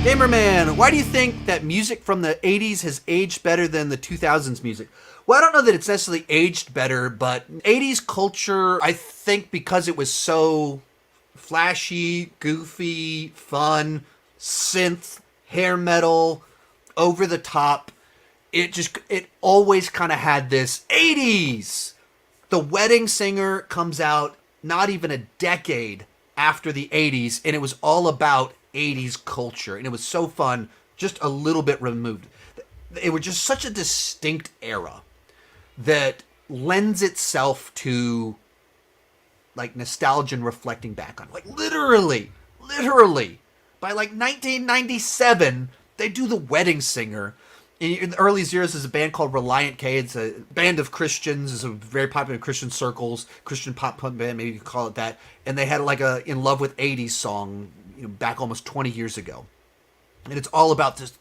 Gamerman, why do you think that music from the 80s has aged better than the 2000s music? Well, I don't know that it's necessarily aged better, but 80s culture, I think because it was so flashy, goofy, fun, synth, hair metal, over the top, it always kind of had this 80s. The Wedding Singer comes out not even a decade after the 80s, and it was all about 80s culture, and it was so fun, just a little bit removed. It was just such a distinct era that lends itself to like nostalgia and reflecting back on. Like literally, by like 1997, they do The Wedding Singer. In the early years, there's a band called Reliant K. It's a band of Christians. It's a very popular in Christian circles, Christian pop punk band, maybe you could call it that. And they had like a In Love with 80s song, back almost 20 years ago. And it's all about this,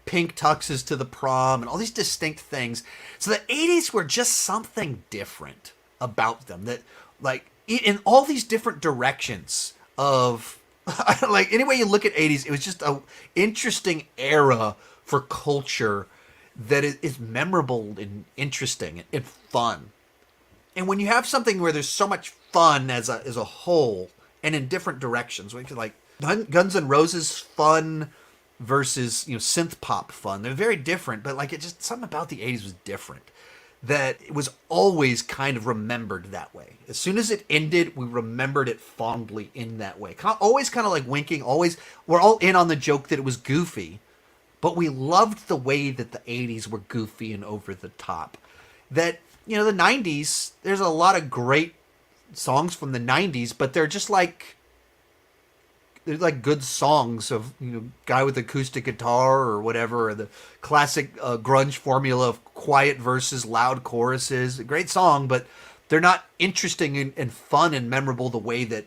pink tuxes to the prom and all these distinct things. So the 80s were just something different about them that, like, in all these different directions of, like, any way you look at 80s, it was just a interesting era for culture that is memorable and interesting and fun. And when you have something where there's so much fun as a whole and in different directions, like Guns N' Roses fun versus synth pop fun, they're very different, but like it just something about the 80s was different, that it was always kind of remembered that way. As soon as it ended, we remembered it fondly in that way, always kind of like winking, always we're all in on the joke that it was goofy, but we loved the way that the 80s were goofy and over the top. That the 90s, there's a lot of great songs from the 90s, but they're just like good songs of guy with acoustic guitar or whatever, or the classic grunge formula of quiet verses, loud choruses. A great song, but they're not interesting and fun and memorable the way that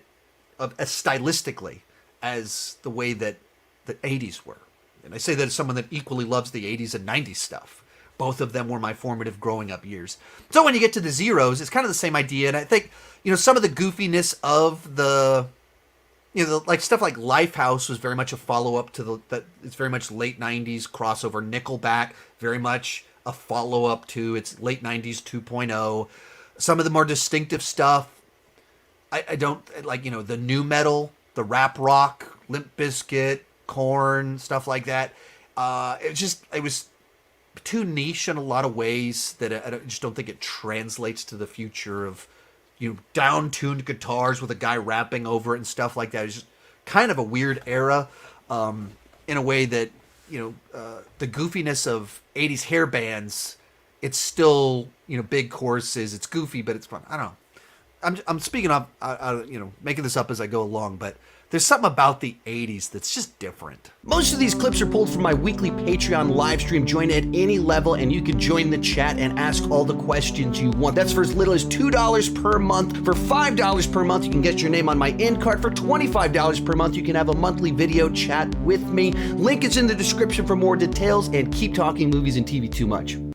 as stylistically as the way that the 80s were. And I say that as someone that equally loves the 80s and 90s stuff. Both of them were my formative growing up years. So when you get to the zeros, it's kind of the same idea. And I think, some of the goofiness of the, like stuff like Lifehouse was very much a follow-up to it's very much late 90s crossover. Nickelback, very much a follow-up to its late 90s 2.0. Some of the more distinctive stuff, I don't, like, the nu metal, the rap rock, Limp Bizkit, Korn, stuff like that. It was too niche in a lot of ways that I just don't think it translates to the future of down-tuned guitars with a guy rapping over it and stuff like that. It's just kind of a weird era in a way that the goofiness of 80s hair bands, it's still big choruses, it's goofy, but it's fun. I don't know. I'm speaking of making this up as I go along, but there's something about the 80s that's just different. Most of these clips are pulled from my weekly Patreon live stream. Join at any level and you can join the chat and ask all the questions you want. That's for as little as $2 per month. For $5 per month, you can get your name on my end card. For $25 per month, you can have a monthly video chat with me. Link is in the description for more details, and keep talking movies and TV too much.